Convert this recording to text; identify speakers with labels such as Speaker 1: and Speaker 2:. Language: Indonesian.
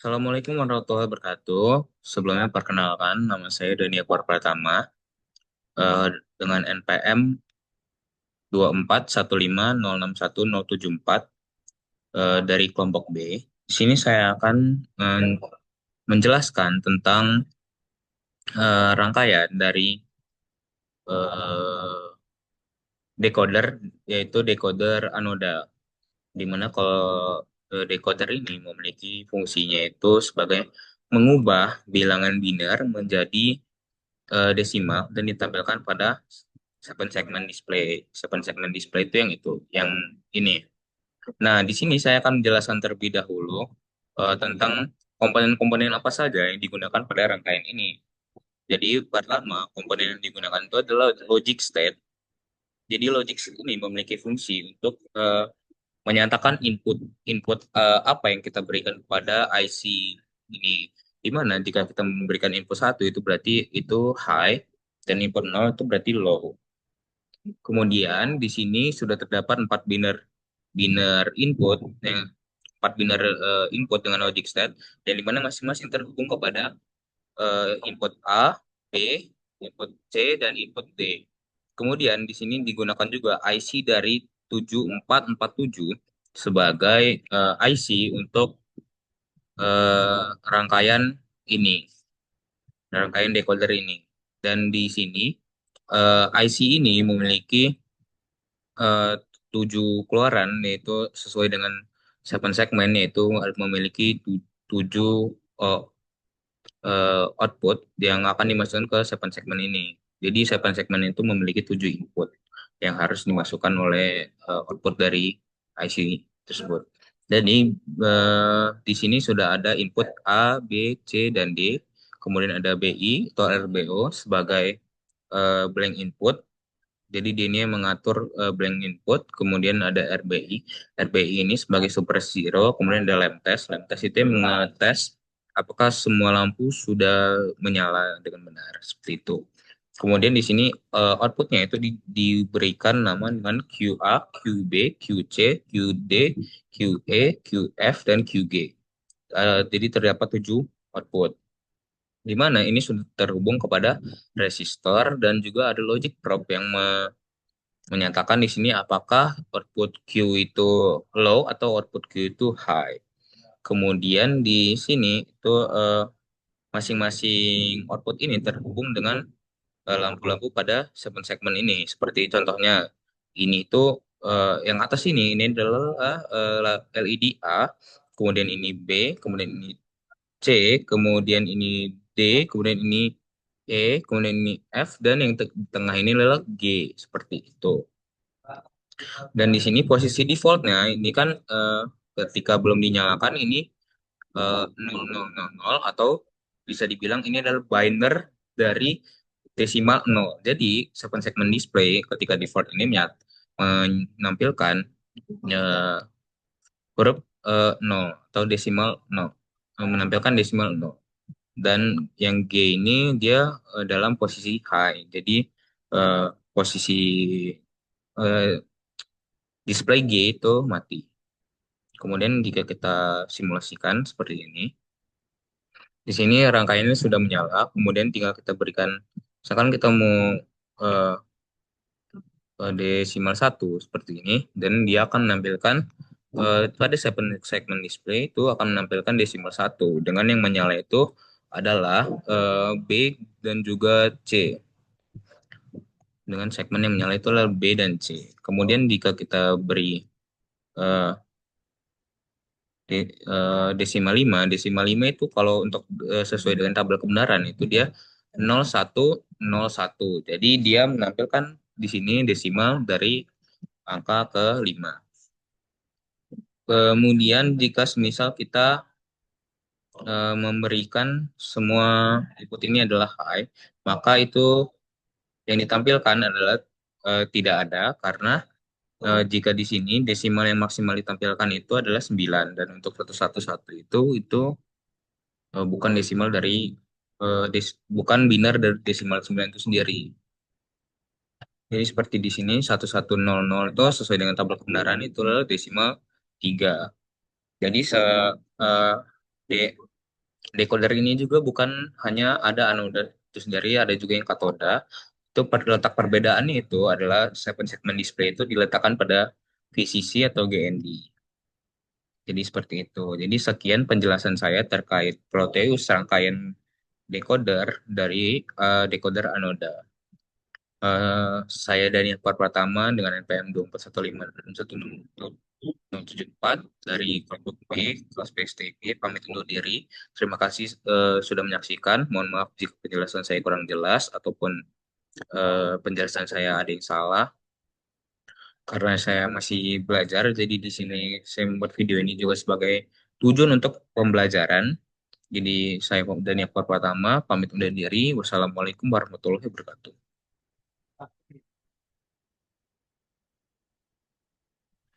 Speaker 1: Assalamualaikum warahmatullahi wabarakatuh. Sebelumnya perkenalkan, nama saya Dania Kuar Pratama eh, dengan NPM 2415061074 dari kelompok B. Di sini saya akan menjelaskan tentang rangkaian dari eh, decoder, yaitu decoder anoda, di mana kalau decoder ini memiliki fungsinya itu sebagai mengubah bilangan biner menjadi desimal dan ditampilkan pada seven segment display. Seven segment display itu yang ini. Nah, di sini saya akan menjelaskan terlebih dahulu tentang komponen-komponen apa saja yang digunakan pada rangkaian ini. Jadi, pertama, komponen yang digunakan itu adalah logic state. Jadi, logic state ini memiliki fungsi untuk menyatakan input input apa yang kita berikan kepada IC ini. Di mana jika kita memberikan input satu itu berarti itu high dan input nol itu berarti low. Kemudian di sini sudah terdapat empat biner biner input, empat biner input dengan logic state dan di mana masing-masing terhubung kepada input A, B, input C dan input D. Kemudian di sini digunakan juga IC dari 7447 sebagai IC untuk rangkaian ini, rangkaian decoder ini. Dan di sini IC ini memiliki eh, 7 keluaran, yaitu sesuai dengan seven segmen, yaitu memiliki 7 eh, output yang akan dimasukkan ke seven segmen ini. Jadi seven segmen itu memiliki 7 input yang harus dimasukkan oleh output dari IC tersebut. Jadi di sini sudah ada input A, B, C, dan D. Kemudian ada BI atau RBO sebagai blank input. Jadi dia ini yang mengatur blank input, kemudian ada RBI. RBI ini sebagai super zero, kemudian ada lem test. Lem test itu yang mengetes apakah semua lampu sudah menyala dengan benar, seperti itu. Kemudian di sini outputnya itu diberikan nama dengan QA, QB, QC, QD, QE, QF, dan QG. Jadi terdapat 7 output di mana ini sudah terhubung kepada resistor dan juga ada logic probe yang menyatakan di sini apakah output Q itu low atau output Q itu high. Kemudian di sini itu masing-masing output ini terhubung dengan lampu-lampu pada seven segmen ini. Seperti contohnya ini itu yang atas ini adalah LED A, kemudian ini B, kemudian ini C, kemudian ini D, kemudian ini E, kemudian ini F, dan yang di tengah ini adalah G, seperti itu. Dan di sini posisi defaultnya ini kan ketika belum dinyalakan ini 0000 atau bisa dibilang ini adalah binder dari desimal 0. Jadi seven segment display ketika default ini menampilkan eh, huruf 0 atau desimal 0, menampilkan desimal 0. Dan yang G ini dia dalam posisi high. Jadi eh, posisi eh, display G itu mati. Kemudian jika kita simulasikan seperti ini, di sini rangkaiannya sudah menyala, kemudian tinggal kita berikan, misalkan kita mau eh, desimal satu seperti ini, dan dia akan menampilkan pada segmen display itu akan menampilkan desimal satu, dengan yang menyala itu adalah B dan juga C. Dengan segmen yang menyala itu adalah B dan C. Kemudian jika kita beri eh, desimal 5 itu kalau untuk sesuai dengan tabel kebenaran itu dia 0101. Jadi dia menampilkan di sini desimal dari angka ke 5. Kemudian jika semisal kita memberikan semua input ini adalah high, maka itu yang ditampilkan adalah tidak ada karena jika di sini desimal yang maksimal ditampilkan itu adalah 9 dan untuk 111 itu bukan desimal dari bukan binar dari desimal 9 itu sendiri. Jadi seperti di sini 1100 itu sesuai dengan tabel kebenaran itu adalah desimal 3. Jadi eh, D, Decoder ini juga bukan hanya ada anoda itu sendiri, ada juga yang katoda. Itu letak perbedaannya itu adalah seven segment display itu diletakkan pada VCC atau GND. Jadi seperti itu. Jadi sekian penjelasan saya terkait Proteus rangkaian decoder dari decoder anoda. Saya Daniel Pratama dengan NPM 241561674 dari kelompok B, kelas PSTG, pamit undur diri. Terima kasih sudah menyaksikan. Mohon maaf jika penjelasan saya kurang jelas ataupun penjelasan saya ada yang salah. Karena saya masih belajar, jadi di sini saya membuat video ini juga sebagai tujuan untuk pembelajaran. Jadi saya Daniel Pratama, pamit undur diri. Wassalamualaikum warahmatullahi wabarakatuh.